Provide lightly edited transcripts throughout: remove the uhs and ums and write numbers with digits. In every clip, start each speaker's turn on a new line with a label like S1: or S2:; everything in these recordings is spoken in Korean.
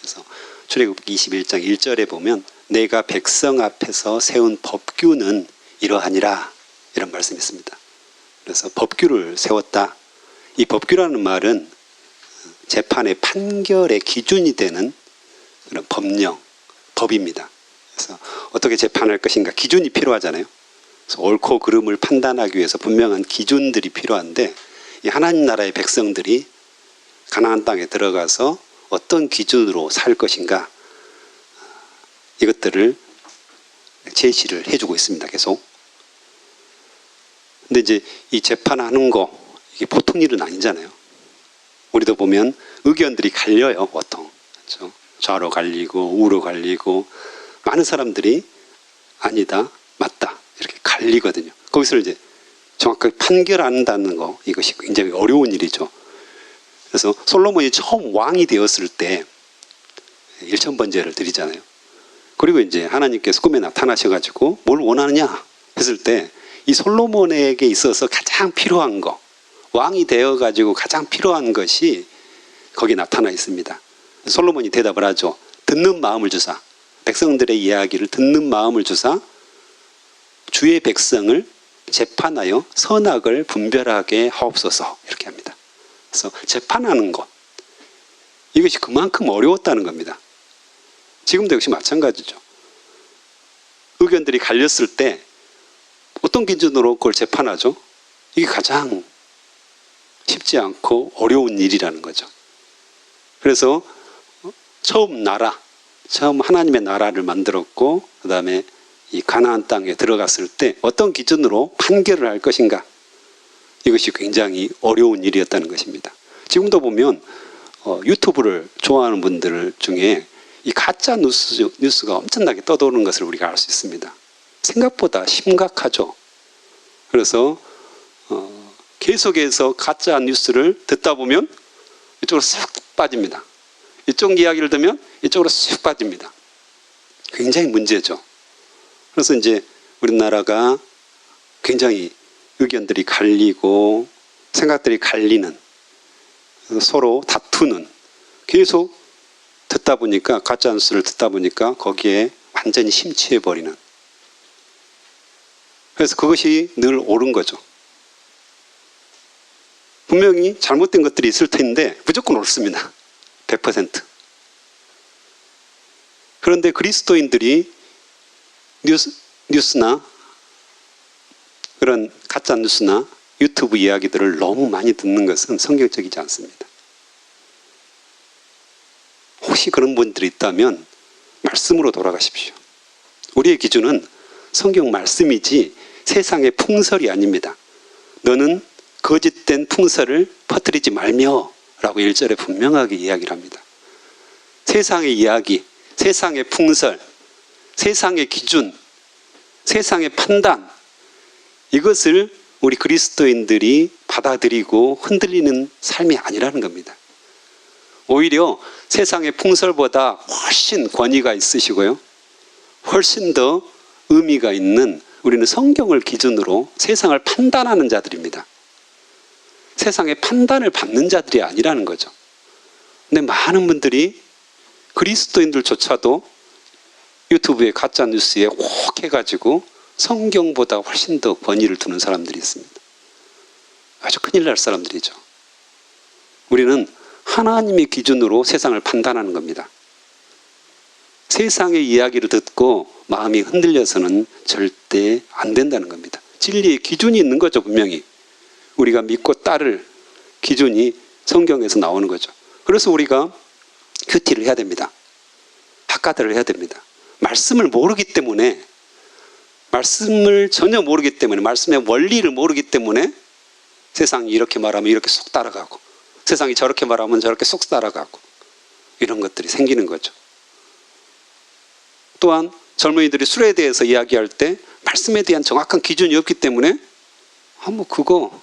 S1: 그래서 출애굽기 21장 1절에 보면 내가 백성 앞에서 세운 법규는 이러하니라, 이런 말씀이 있습니다. 그래서 법규를 세웠다. 이 법규라는 말은 재판의 판결의 기준이 되는 그런 법령, 법입니다. 그래서 어떻게 재판할 것인가 기준이 필요하잖아요. 그래서 옳고 그름을 판단하기 위해서 분명한 기준들이 필요한데, 이 하나님 나라의 백성들이 가나안 땅에 들어가서 어떤 기준으로 살 것인가, 이것들을 제시를 해주고 있습니다. 계속. 근데 이제 이 재판하는 거, 이게 보통 일은 아니잖아요. 우리도 보면 의견들이 갈려요, 보통. 그렇죠? 좌로 갈리고 우로 갈리고, 많은 사람들이 아니다, 맞다, 이렇게 갈리거든요. 거기서 이제 정확하게 판결한다는 거, 이것이 굉장히 어려운 일이죠. 그래서 솔로몬이 처음 왕이 되었을 때 일천번제를 드리잖아요. 그리고 이제 하나님께서 꿈에 나타나셔가지고 뭘 원하느냐 했을 때, 이 솔로몬에게 있어서 가장 필요한 거, 왕이 되어가지고 가장 필요한 것이 거기 나타나 있습니다. 솔로몬이 대답을 하죠. 듣는 마음을 주사, 백성들의 이야기를 듣는 마음을 주사 주의 백성을 재판하여 선악을 분별하게 하옵소서, 이렇게 합니다. 그래서 재판하는 것, 이것이 그만큼 어려웠다는 겁니다. 지금도 역시 마찬가지죠. 의견들이 갈렸을 때 어떤 기준으로 그걸 재판하죠? 이게 가장 쉽지 않고 어려운 일이라는 거죠. 그래서 처음 하나님의 나라를 만들었고, 그 다음에 이 가나안 땅에 들어갔을 때 어떤 기준으로 판결을 할 것인가, 이것이 굉장히 어려운 일이었다는 것입니다. 지금도 보면 유튜브를 좋아하는 분들 중에 이 가짜 뉴스가 엄청나게 떠도는 것을 우리가 알 수 있습니다. 생각보다 심각하죠. 그래서 계속해서 가짜 뉴스를 듣다 보면 이쪽으로 쑥 빠집니다. 이쪽 이야기를 들으면 이쪽으로 쑥 빠집니다. 굉장히 문제죠. 그래서 이제 우리나라가 굉장히 의견들이 갈리고 생각들이 갈리는, 서로 다투는, 계속 듣다 보니까, 가짜 뉴스를 듣다 보니까 거기에 완전히 심취해버리는, 그래서 그것이 늘 옳은 거죠. 분명히 잘못된 것들이 있을 텐데 무조건 옳습니다. 100%. 그런데 그리스도인들이 뉴스나 그런 가짜 뉴스나 유튜브 이야기들을 너무 많이 듣는 것은 성경적이지 않습니다. 혹시 그런 분들이 있다면 말씀으로 돌아가십시오. 우리의 기준은 성경 말씀이지 세상의 풍설이 아닙니다. 너는 거짓된 풍설을 퍼뜨리지 말며 라고 1절에 분명하게 이야기를 합니다. 세상의 이야기, 세상의 풍설, 세상의 기준, 세상의 판단, 이것을 우리 그리스도인들이 받아들이고 흔들리는 삶이 아니라는 겁니다. 오히려 세상의 풍설보다 훨씬 권위가 있으시고요, 훨씬 더 의미가 있는, 우리는 성경을 기준으로 세상을 판단하는 자들입니다. 세상의 판단을 받는 자들이 아니라는 거죠. 근데 많은 분들이, 그리스도인들조차도 유튜브에 가짜 뉴스에 혹 해가지고 성경보다 훨씬 더 권위를 두는 사람들이 있습니다. 아주 큰일 날 사람들이죠. 우리는 하나님의 기준으로 세상을 판단하는 겁니다. 세상의 이야기를 듣고 마음이 흔들려서는 절대 안 된다는 겁니다. 진리의 기준이 있는 거죠, 분명히. 우리가 믿고 따를 기준이 성경에서 나오는 거죠. 그래서 우리가 큐티를 해야 됩니다. 학가들을 해야 됩니다. 말씀을 모르기 때문에, 말씀을 전혀 모르기 때문에, 말씀의 원리를 모르기 때문에 세상이 이렇게 말하면 이렇게 쏙 따라가고, 세상이 저렇게 말하면 저렇게 쏙 따라가고, 이런 것들이 생기는 거죠. 또한 젊은이들이 술에 대해서 이야기할 때 말씀에 대한 정확한 기준이 없기 때문에 뭐 그거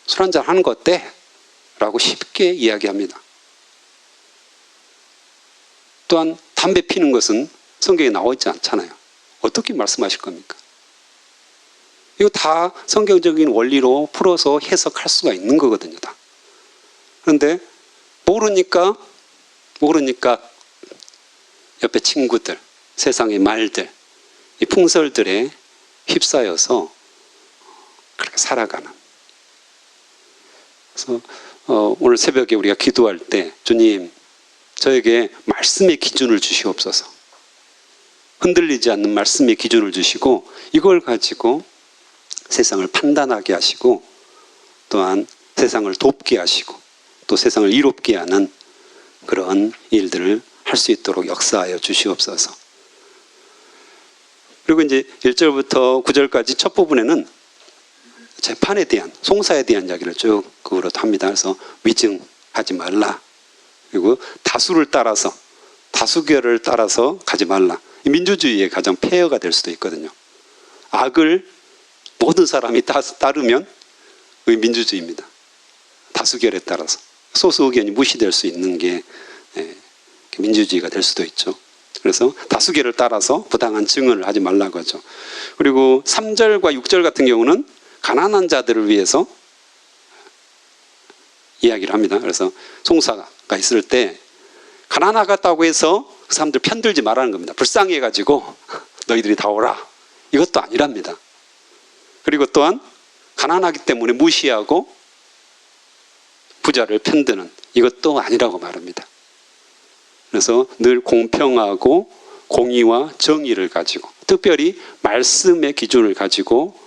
S1: 술 한잔 하는 거 어때? 라고 쉽게 이야기합니다. 또한 담배 피는 것은 성경에 나와 있지 않잖아요. 어떻게 말씀하실 겁니까? 이거 다 성경적인 원리로 풀어서 해석할 수가 있는 거거든요, 다. 그런데 모르니까 모르니까 옆에 친구들, 세상의 말들, 이 풍설들에 휩싸여서 그렇게 살아가는. 그래서 오늘 새벽에 우리가 기도할 때 주님 저에게 말씀의 기준을 주시옵소서. 흔들리지 않는 말씀의 기준을 주시고 이걸 가지고 세상을 판단하게 하시고 또한 세상을 돕게 하시고 또 세상을 이롭게 하는 그런 일들을 할 수 있도록 역사하여 주시옵소서. 그리고 이제 1절부터 9절까지 첫 부분에는 재판에 대한, 송사에 대한 이야기를 쭉 그거로 합니다. 그래서 위증하지 말라. 그리고 다수를 따라서, 다수결을 따라서 가지 말라. 민주주의의 가장 폐허가 될 수도 있거든요. 악을 모든 사람이 따르면 그게 민주주의입니다. 다수결에 따라서. 소수 의견이 무시될 수 있는 게 민주주의가 될 수도 있죠. 그래서 다수결을 따라서 부당한 증언을 하지 말라고 하죠. 그리고 3절과 6절 같은 경우는 가난한 자들을 위해서 이야기를 합니다. 그래서 송사가 있을 때 가난하겠다고 해서 그 사람들 편들지 말라는 겁니다. 불쌍해가지고 너희들이 다 오라. 이것도 아니랍니다. 그리고 또한 가난하기 때문에 무시하고 부자를 편드는 이것도 아니라고 말합니다. 그래서 늘 공평하고 공의와 정의를 가지고 특별히 말씀의 기준을 가지고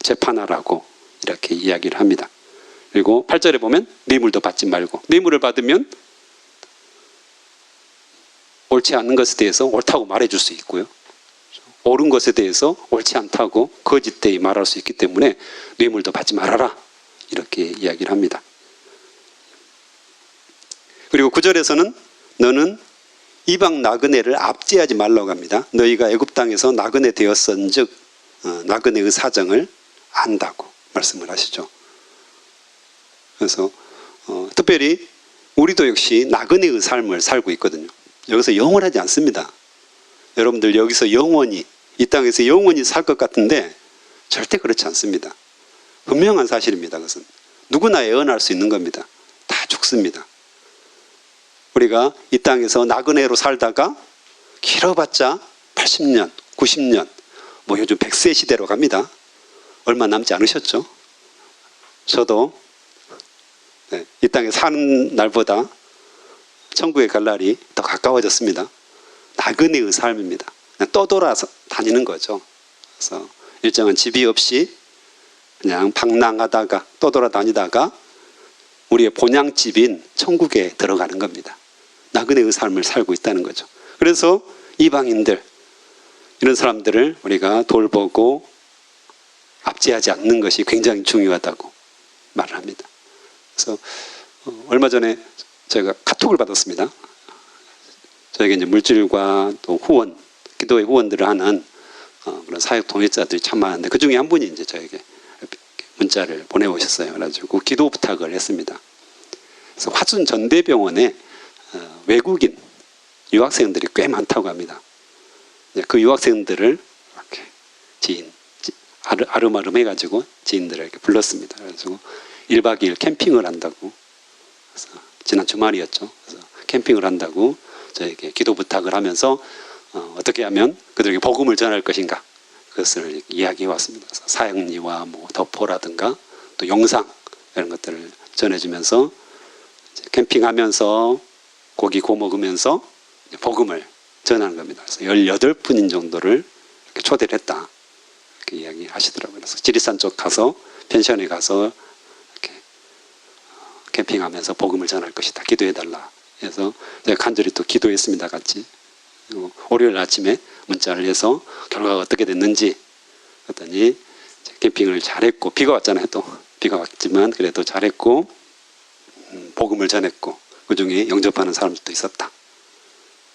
S1: 재판하라고 이렇게 이야기를 합니다. 그리고 8절에 보면 뇌물도 받지 말고, 뇌물을 받으면 옳지 않은 것에 대해서 옳다고 말해줄 수 있고요. 옳은 것에 대해서 옳지 않다고 거짓되이 말할 수 있기 때문에 뇌물도 받지 말아라 이렇게 이야기를 합니다. 그리고 9절에서는 너는 이방 나그네를 압제하지 말라고 합니다. 너희가 애굽 땅에서 나그네 되었은즉 나그네의 사정을 안다고 말씀을 하시죠. 그래서 특별히 우리도 역시 나그네의 삶을 살고 있거든요. 여기서 영원하지 않습니다. 여러분들 여기서 영원히 이 땅에서 영원히 살 것 같은데 절대 그렇지 않습니다. 분명한 사실입니다. 그것은 누구나 예언할 수 있는 겁니다. 다 죽습니다. 우리가 이 땅에서 나그네로 살다가 길어봤자 80년, 90년, 뭐 요즘 100세 시대로 갑니다. 얼마 남지 않으셨죠? 저도 이 땅에 사는 날보다 천국에 갈 날이 더 가까워졌습니다. 나그네의 삶입니다. 그냥 떠돌아서 다니는 거죠. 그래서 일정한 집이 없이 그냥 방랑하다가 떠돌아다니다가 우리의 본향집인 천국에 들어가는 겁니다. 나그네의 삶을 살고 있다는 거죠. 그래서 이방인들 이런 사람들을 우리가 돌보고 압제하지 않는 것이 굉장히 중요하다고 말을 합니다. 그래서 얼마 전에 제가 카톡을 받았습니다. 저에게 이제 물질과 또 후원, 기도의 후원들을 하는 그런 사역 동역자들이 참 많은데 그 중에 한 분이 이제 저에게 문자를 보내오셨어요. 그래가지고 기도 부탁을 했습니다. 그래서 화순 전대병원에 외국인 유학생들이 꽤 많다고 합니다. 그 유학생들을 이렇게 아름아름 해가지고 지인들을 이렇게 불렀습니다. 그래서 1박 2일 캠핑을 한다고. 그래서 지난 주말이었죠. 그래서 캠핑을 한다고 저에게 기도 부탁을 하면서 어떻게 하면 그들에게 복음을 전할 것인가 그것을 이야기해 왔습니다. 그래서 사역리와 뭐 덕포라든가 또 영상 이런 것들을 전해주면서 캠핑하면서 고기 구워 먹으면서 복음을 전하는 겁니다. 그래서 18분인 정도를 이렇게 초대를 했다. 이렇게 이야기하시더라고요. 그래서 지리산 쪽 가서 펜션에 가서 이렇게 캠핑하면서 복음을 전할 것이다. 기도해달라. 그래서 제가 간절히 또 기도했습니다. 같이. 그리고 월요일 아침에 문자를 해서 결과가 어떻게 됐는지 했더니 캠핑을 잘했고 비가 왔잖아요. 또 비가 왔지만 그래도 잘했고 복음을 전했고 그중에 영접하는 사람들도 있었다.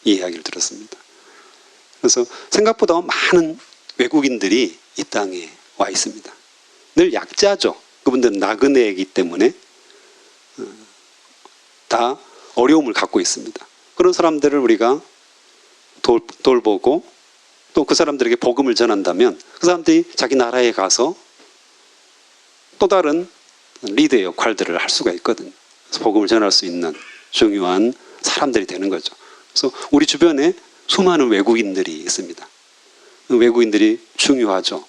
S1: 이 이야기를 들었습니다. 그래서 생각보다 많은 외국인들이 이 땅에 와 있습니다. 늘 약자죠. 그분들은 나그네이기 때문에 다 어려움을 갖고 있습니다. 그런 사람들을 우리가 돌보고 또 그 사람들에게 복음을 전한다면 그 사람들이 자기 나라에 가서 또 다른 리더의 역할들을 할 수가 있거든요. 그래서 복음을 전할 수 있는 중요한 사람들이 되는 거죠. 그래서 우리 주변에 수많은 외국인들이 있습니다. 그 외국인들이 중요하죠.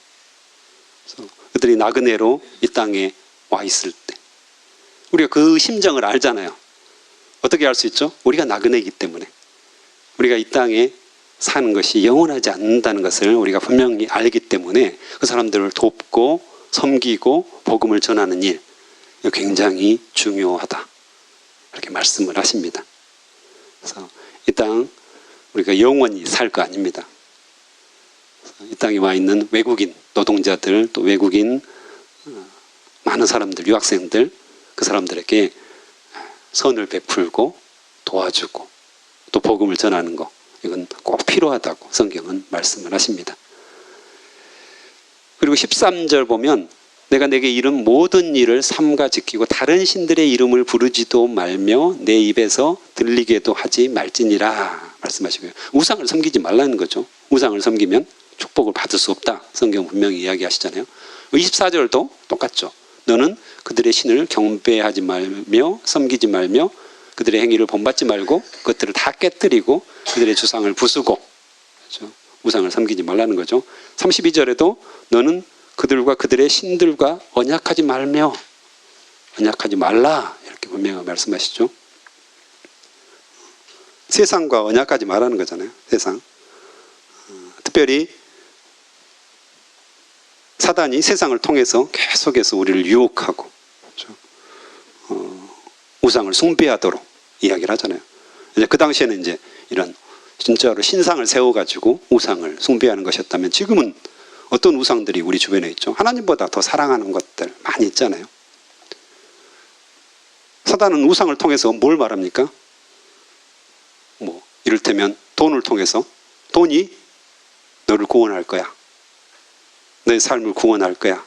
S1: 그래서 그들이 나그네로 이 땅에 와 있을 때 우리가 그 심정을 알잖아요. 어떻게 알 수 있죠? 우리가 나그네이기 때문에. 우리가 이 땅에 사는 것이 영원하지 않는다는 것을 우리가 분명히 알기 때문에 그 사람들을 돕고 섬기고 복음을 전하는 일, 굉장히 중요하다. 이렇게 말씀을 하십니다. 그래서 이 땅 우리가 영원히 살 거 아닙니다. 이 땅에 와 있는 외국인 노동자들, 또 외국인 많은 사람들, 유학생들, 그 사람들에게 선을 베풀고 도와주고 또 복음을 전하는 거, 이건 꼭 필요하다고 성경은 말씀을 하십니다. 그리고 13절 보면 내가 내게 이른 모든 일을 삼가 지키고 다른 신들의 이름을 부르지도 말며 내 입에서 들리게도 하지 말지니라 말씀하시고요. 우상을 섬기지 말라는 거죠. 우상을 섬기면 축복을 받을 수 없다. 성경 분명히 이야기하시잖아요. 24절도 똑같죠. 너는 그들의 신을 경배하지 말며 섬기지 말며 그들의 행위를 본받지 말고 그것들을 다 깨뜨리고 그들의 주상을 부수고, 그렇죠? 우상을 섬기지 말라는 거죠. 32절에도 너는 그들과 그들의 신들과 언약하지 말며 언약하지 말라 이렇게 분명히 말씀하시죠. 세상과 언약하지 말라는 거잖아요. 세상. 특별히 사단이 세상을 통해서 계속해서 우리를 유혹하고, 그렇죠? 우상을 숭배하도록 이야기를 하잖아요. 이제 그 당시에는 이제 이런 진짜로 신상을 세워가지고 우상을 숭배하는 것이었다면 지금은 어떤 우상들이 우리 주변에 있죠? 하나님보다 더 사랑하는 것들 많이 있잖아요. 사단은 우상을 통해서 뭘 말합니까? 뭐 이를테면 돈을 통해서 돈이 너를 구원할 거야. 너의 삶을 구원할 거야.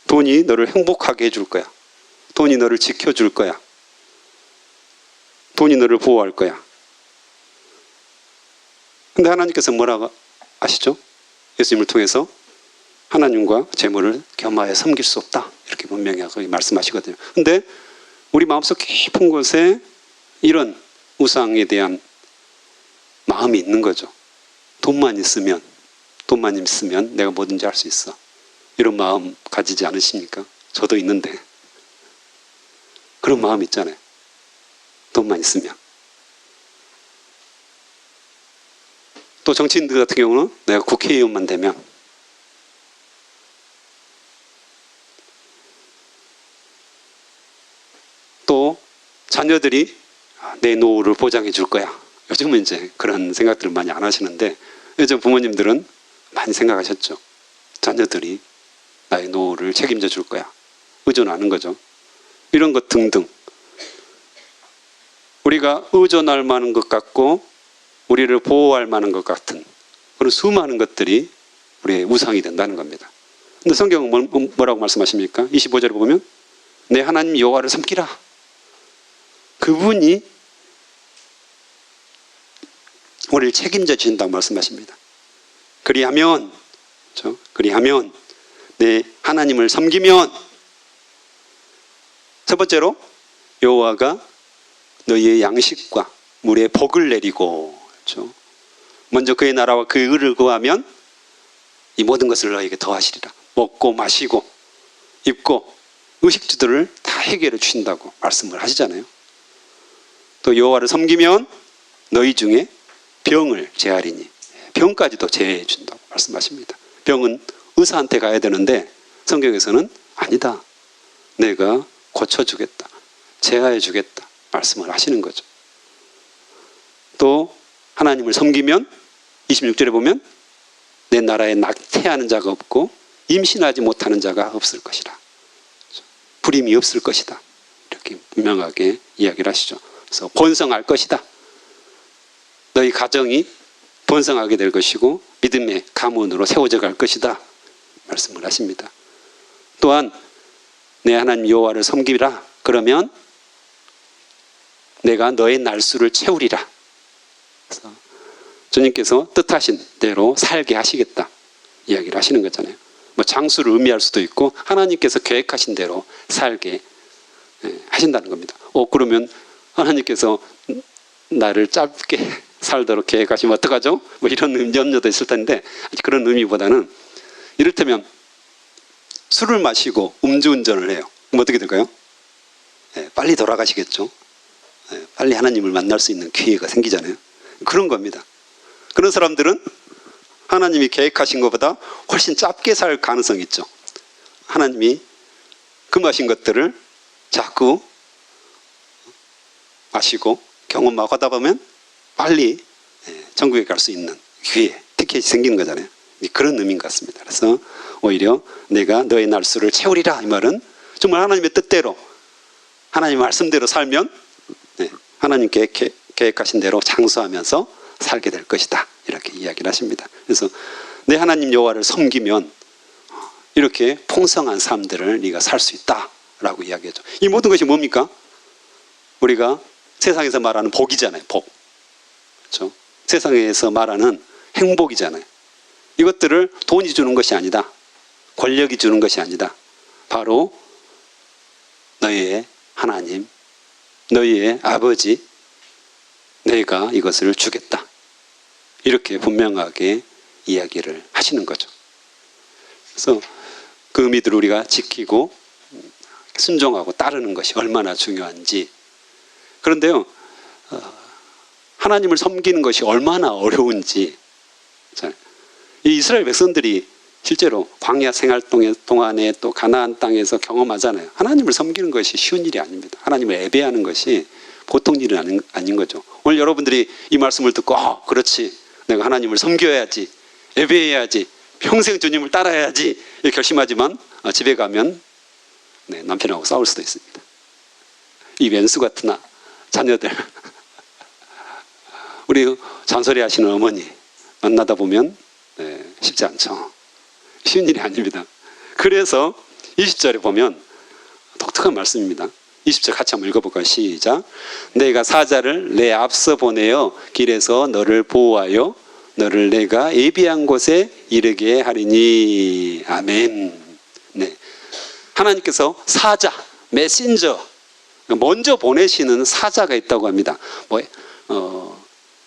S1: 돈이 너를 행복하게 해줄 거야. 돈이 너를 지켜줄 거야. 돈이 너를 보호할 거야. 근데 하나님께서 뭐라고 하시죠? 예수님을 통해서 하나님과 재물을 겸하여 섬길 수 없다. 이렇게 분명히 말씀하시거든요. 근데 우리 마음속 깊은 곳에 이런 우상에 대한 마음이 있는 거죠. 돈만 있으면 내가 뭐든지 할 수 있어. 이런 마음 가지지 않으십니까? 저도 있는데. 그런 마음 있잖아요. 돈만 있으면. 또 정치인들 같은 경우는 내가 국회의원만 되면 또 자녀들이 내 노후를 보장해 줄 거야. 요즘은 이제 그런 생각들을 많이 안 하시는데 요즘 부모님들은 많이 생각하셨죠. 자녀들이 나의 노후를 책임져 줄 거야. 의존하는 거죠. 이런 것 등등. 우리가 의존할 만한 것 같고 우리를 보호할 만한 것 같은 그런 수많은 것들이 우리의 우상이 된다는 겁니다. 근데 성경은 뭐라고 말씀하십니까? 25절에 보면 내 하나님 여호와를 섬기라. 그분이 우리를 책임져 주신다고 말씀하십니다. 그리하면, 그렇죠? 그리하면 내 하나님을 섬기면 첫 번째로 여호와가 너희의 양식과 물에 복을 내리고, 그렇죠? 먼저 그의 나라와 그의 의를 구하면 이 모든 것을 너희에게 더하시리라. 먹고 마시고 입고 의식주들을 다 해결해 주신다고 말씀을 하시잖아요. 또 여호와를 섬기면 너희 중에 병을 제하리니 병까지도 제해 준다고 말씀하십니다. 병은 의사한테 가야 되는데 성경에서는 아니다. 내가 고쳐주겠다. 제하해 주겠다. 말씀을 하시는 거죠. 또 하나님을 섬기면 26절에 보면 내 나라에 낙태하는 자가 없고 임신하지 못하는 자가 없을 것이라. 불임이 없을 것이다. 이렇게 분명하게 이야기를 하시죠. 그래서 번성할 것이다. 너희 가정이 번성하게 될 것이고 믿음의 가문으로 세워져 갈 것이다. 말씀을 하십니다. 또한 내 하나님 여호와를 섬기라. 그러면 내가 너의 날수를 채우리라. 그래서 주님께서 뜻하신 대로 살게 하시겠다. 이야기를 하시는 거잖아요. 뭐 장수를 의미할 수도 있고 하나님께서 계획하신 대로 살게 하신다는 겁니다. 그러면 하나님께서 나를 짧게 살도록 계획하시면 어떡하죠? 뭐 이런 염려도 있을 텐데, 그런 의미보다는 이를테면 술을 마시고 음주운전을 해요. 그럼 어떻게 될까요? 빨리 돌아가시겠죠. 빨리 하나님을 만날 수 있는 기회가 생기잖아요. 그런 겁니다. 그런 사람들은 하나님이 계획하신 것보다 훨씬 짧게 살 가능성이 있죠. 하나님이 금하신 것들을 자꾸 마시고 경험하고 하다 보면 빨리 천국에 갈 수 있는 기회, 티켓이 생기는 거잖아요. 그런 의미인 것 같습니다. 그래서 오히려 내가 너의 날수를 채우리라, 이 말은 정말 하나님의 뜻대로, 하나님의 말씀대로 살면 하나님께 계획하신 대로 장수하면서 살게 될 것이다, 이렇게 이야기를 하십니다. 그래서 내 하나님 여호와를 섬기면 이렇게 풍성한 삶들을 네가 살 수 있다라고 이야기하죠. 이 모든 것이 뭡니까? 우리가 세상에서 말하는 복이잖아요. 복. 그렇죠? 세상에서 말하는 행복이잖아요. 이것들을 돈이 주는 것이 아니다. 권력이 주는 것이 아니다. 바로 너희의 하나님, 너희의 아버지, 내가 이것을 주겠다. 이렇게 분명하게 이야기를 하시는 거죠. 그래서 그 의미들을 우리가 지키고 순종하고 따르는 것이 얼마나 중요한지. 그런데요, 하나님을 섬기는 것이 얼마나 어려운지. 이 이스라엘 백성들이 실제로 광야 생활 동안에 또 가나안 땅에서 경험하잖아요. 하나님을 섬기는 것이 쉬운 일이 아닙니다. 하나님을 예배하는 것이 보통 일은 아닌 거죠. 오늘 여러분들이 이 말씀을 듣고 그렇지, 내가 하나님을 섬겨야지, 예배해야지, 평생 주님을 따라야지 이렇게 결심하지만 집에 가면 남편하고 싸울 수도 있습니다. 이 왼수 같은 자녀들, 우리 잔소리 하시는 어머니 만나다 보면 쉽지 않죠. 쉬운 일이 아닙니다. 그래서 20절에 보면 독특한 말씀입니다. 20절 같이 한번 읽어볼까요? 시작. 내가 사자를 내 앞서 보내어 길에서 너를 보호하여 너를 내가 예비한 곳에 이르게 하리니. 아멘. 네. 하나님께서 사자, 메신저, 먼저 보내시는 사자가 있다고 합니다.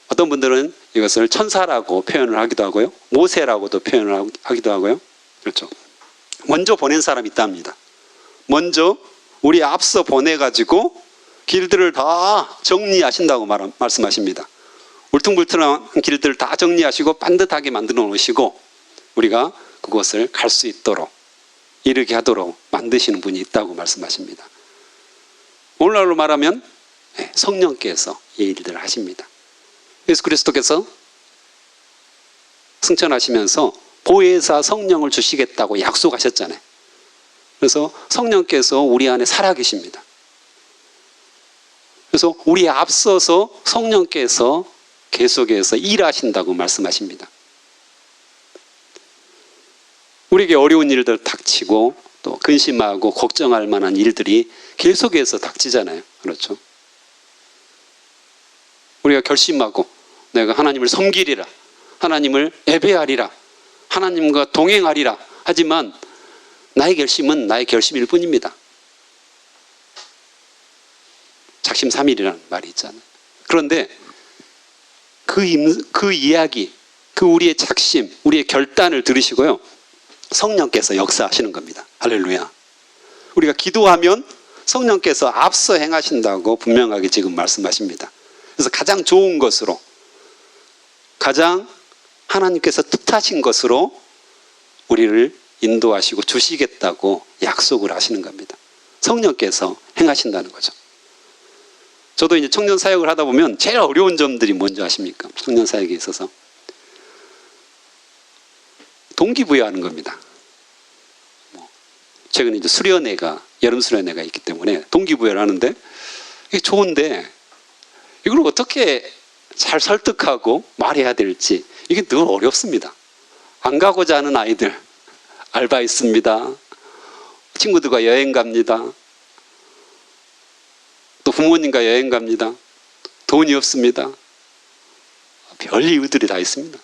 S1: 어떤 분들은 이것을 천사라고 표현을 하기도 하고요, 모세라고도 표현을 하기도 하고요. 그렇죠. 먼저 보낸 사람이 있답니다. 먼저 우리 앞서 보내가지고 길들을 다 정리하신다고 말씀하십니다. 울퉁불퉁한 길들을 다 정리하시고 반듯하게 만들어 놓으시고 우리가 그곳을 갈 수 있도록, 이르게 하도록 만드시는 분이 있다고 말씀하십니다. 오늘날로 말하면 성령께서 이 일들을 하십니다. 예수 그리스도께서 승천하시면서 보혜사 성령을 주시겠다고 약속하셨잖아요. 그래서 성령께서 우리 안에 살아계십니다. 그래서 우리에 앞서서 성령께서 계속해서 일하신다고 말씀하십니다. 우리에게 어려운 일들 닥치고 또 근심하고 걱정할 만한 일들이 계속해서 닥치잖아요. 그렇죠? 우리가 결심하고 내가 하나님을 섬기리라, 하나님을 예배하리라, 하나님과 동행하리라 하지만 나의 결심은 나의 결심일 뿐입니다. 작심삼일이라는 말이 있잖아요. 그런데 그 이야기, 그 우리의 작심, 우리의 결단을 들으시고요, 성령께서 역사하시는 겁니다. 할렐루야. 우리가 기도하면 성령께서 앞서 행하신다고 분명하게 지금 말씀하십니다. 그래서 가장 좋은 것으로, 가장 하나님께서 뜻하신 것으로 우리를 인도하시고 주시겠다고 약속을 하시는 겁니다. 성령께서 행하신다는 거죠. 저도 이제 청년 사역을 하다 보면 제일 어려운 점들이 뭔지 아십니까? 청년 사역에 있어서 동기부여하는 겁니다. 최근에 이제 수련회가, 여름 수련회가 있기 때문에 동기부여를 하는데 이게 좋은데 이걸 어떻게 잘 설득하고 말해야 될지 이게 늘 어렵습니다. 안 가고자 하는 아이들, 알바 있습니다, 친구들과 여행 갑니다, 또 부모님과 여행 갑니다, 돈이 없습니다, 별 이유들이 다 있습니다.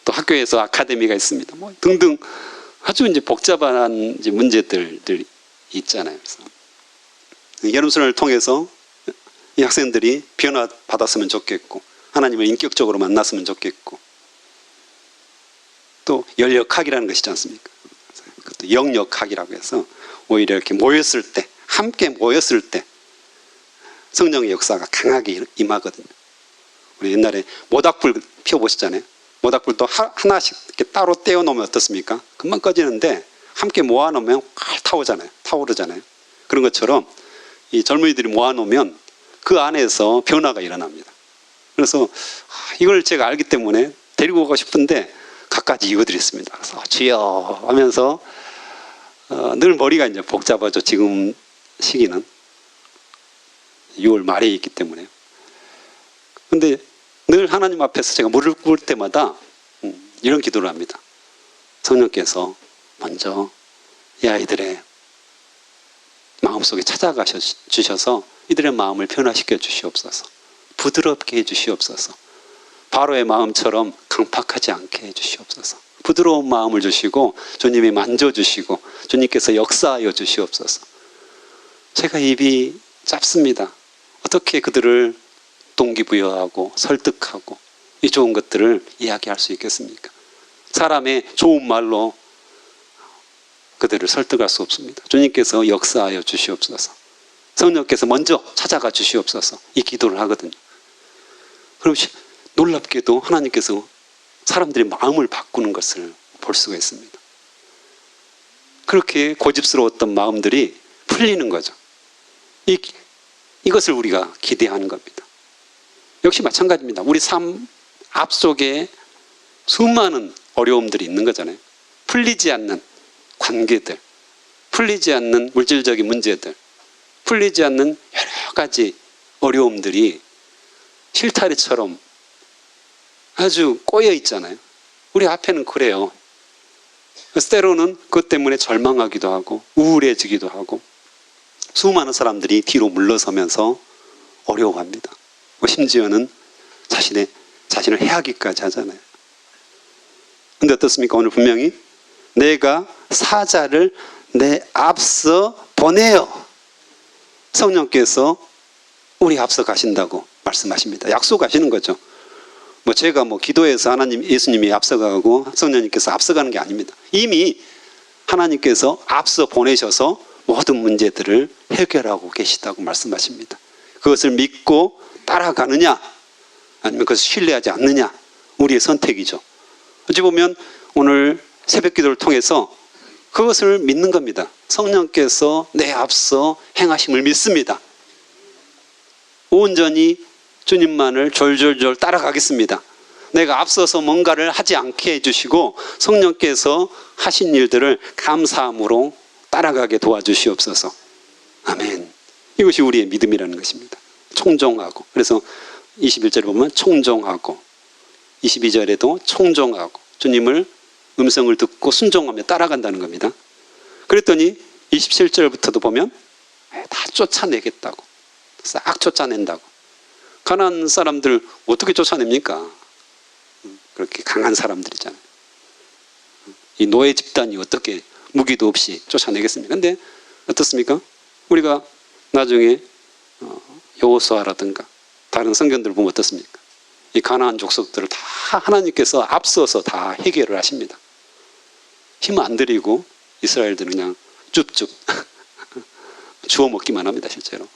S1: 또 학교에서 아카데미가 있습니다, 등등 아주 이제 복잡한 이제 문제들이 있잖아요. 그래서 여름수련을 통해서 이 학생들이 변화받았으면 좋겠고 하나님을 인격적으로 만났으면 좋겠고 또 열역학이라는 것이 있지 않습니까? 그것도 영역학이라고 해서 오히려 이렇게 모였을 때 함께 모였을 때 성령의 역사가 강하게 임하거든요. 우리 옛날에 모닥불 피워보셨잖아요. 모닥불도 하나씩 이렇게 따로 떼어놓으면 어떻습니까? 금방 꺼지는데 함께 모아놓으면 활 타오르잖아요. 그런 것처럼 이 젊은이들이 모아놓으면 그 안에서 변화가 일어납니다. 그래서 이걸 제가 알기 때문에 데리고 가고 싶은데 갖가지 이유들이 있습니다. 그래서 주여 하면서 늘 머리가 이제 복잡하죠. 지금 시기는 6월 말에 있기 때문에. 근데 늘 하나님 앞에서 제가 무릎 꿇을 때마다 이런 기도를 합니다. 성령께서 먼저 이 아이들의 마음속에 찾아가셔 주셔서 이들의 마음을 변화시켜 주시옵소서. 부드럽게 해 주시옵소서. 바로의 마음처럼 강팍하지 않게 해 주시옵소서. 부드러운 마음을 주시고 주님이 만져주시고 주님께서 역사하여 주시옵소서. 제가 입이 짧습니다. 어떻게 그들을 동기부여하고 설득하고 이 좋은 것들을 이야기할 수 있겠습니까? 사람의 좋은 말로 그들을 설득할 수 없습니다. 주님께서 역사하여 주시옵소서. 성령께서 먼저 찾아가 주시옵소서. 이 기도를 하거든요. 그럼 놀랍게도 하나님께서 사람들의 마음을 바꾸는 것을 볼 수가 있습니다. 그렇게 고집스러웠던 마음들이 풀리는 거죠. 이것을 우리가 기대하는 겁니다. 역시 마찬가지입니다. 우리 삶 앞속에 수많은 어려움들이 있는 거잖아요. 풀리지 않는 관계들, 풀리지 않는 물질적인 문제들, 풀리지 않는 여러 가지 어려움들이 실타래처럼 아주 꼬여 있잖아요. 우리 앞에는 그래요. 그래서 때로는 그것 때문에 절망하기도 하고 우울해지기도 하고 수많은 사람들이 뒤로 물러서면서 어려워합니다. 심지어는 자신을 해하기까지 하잖아요. 근데 어떻습니까? 오늘 분명히 내가 사자를 내 앞서 보내요. 성령께서 우리 앞서 가신다고 말씀하십니다. 약속하시는 거죠. 제가 기도해서 예수님이 앞서가고 성령님께서 앞서가는 게 아닙니다. 이미 하나님께서 앞서 보내셔서 모든 문제들을 해결하고 계시다고 말씀하십니다. 그것을 믿고 따라가느냐 아니면 그것을 신뢰하지 않느냐 우리의 선택이죠. 어찌 보면 오늘 새벽 기도를 통해서 그것을 믿는 겁니다. 성령께서 내 앞서 행하심을 믿습니다. 온전히 주님만을 졸졸졸 따라가겠습니다. 내가 앞서서 뭔가를 하지 않게 해주시고 성령께서 하신 일들을 감사함으로 따라가게 도와주시옵소서. 아멘. 이것이 우리의 믿음이라는 것입니다. 청종하고. 그래서 21절에 보면 청종하고 22절에도 청종하고 주님을 음성을 듣고 순종하며 따라간다는 겁니다. 그랬더니 27절부터도 보면 다 쫓아내겠다고. 싹 쫓아낸다고. 가난한 사람들 어떻게 쫓아냅니까? 그렇게 강한 사람들이잖아요. 이 노예 집단이 어떻게 무기도 없이 쫓아내겠습니까? 근데 어떻습니까? 우리가 나중에 여호수아라든가 다른 성경들 보면 어떻습니까? 이 가나안 족속들을 다 하나님께서 앞서서 다 해결을 하십니다. 힘 안 들이고 이스라엘들은 그냥 줍줍 주워 먹기만 합니다. 실제로.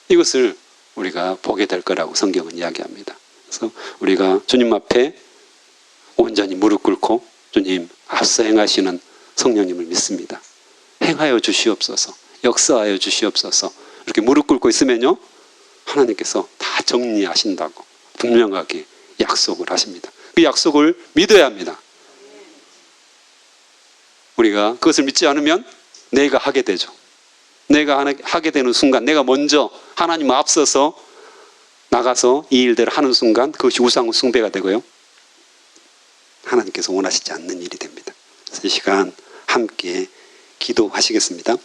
S1: 이것을 우리가 보게 될 거라고 성경은 이야기합니다. 그래서 우리가 주님 앞에 온전히 무릎 꿇고 주님 앞서 행하시는 성령님을 믿습니다. 행하여 주시옵소서. 역사하여 주시옵소서. 이렇게 무릎 꿇고 있으면요 하나님께서 다 정리하신다고 분명하게 약속을 하십니다. 그 약속을 믿어야 합니다. 우리가 그것을 믿지 않으면 내가 하게 되죠. 내가 하게 되는 순간 내가 먼저 하나님 앞서서 나가서 이 일들을 하는 순간 그것이 우상 숭배가 되고요. 하나님께서 원하시지 않는 일이 됩니다. 그래서 이 시간 함께 기도하시겠습니다.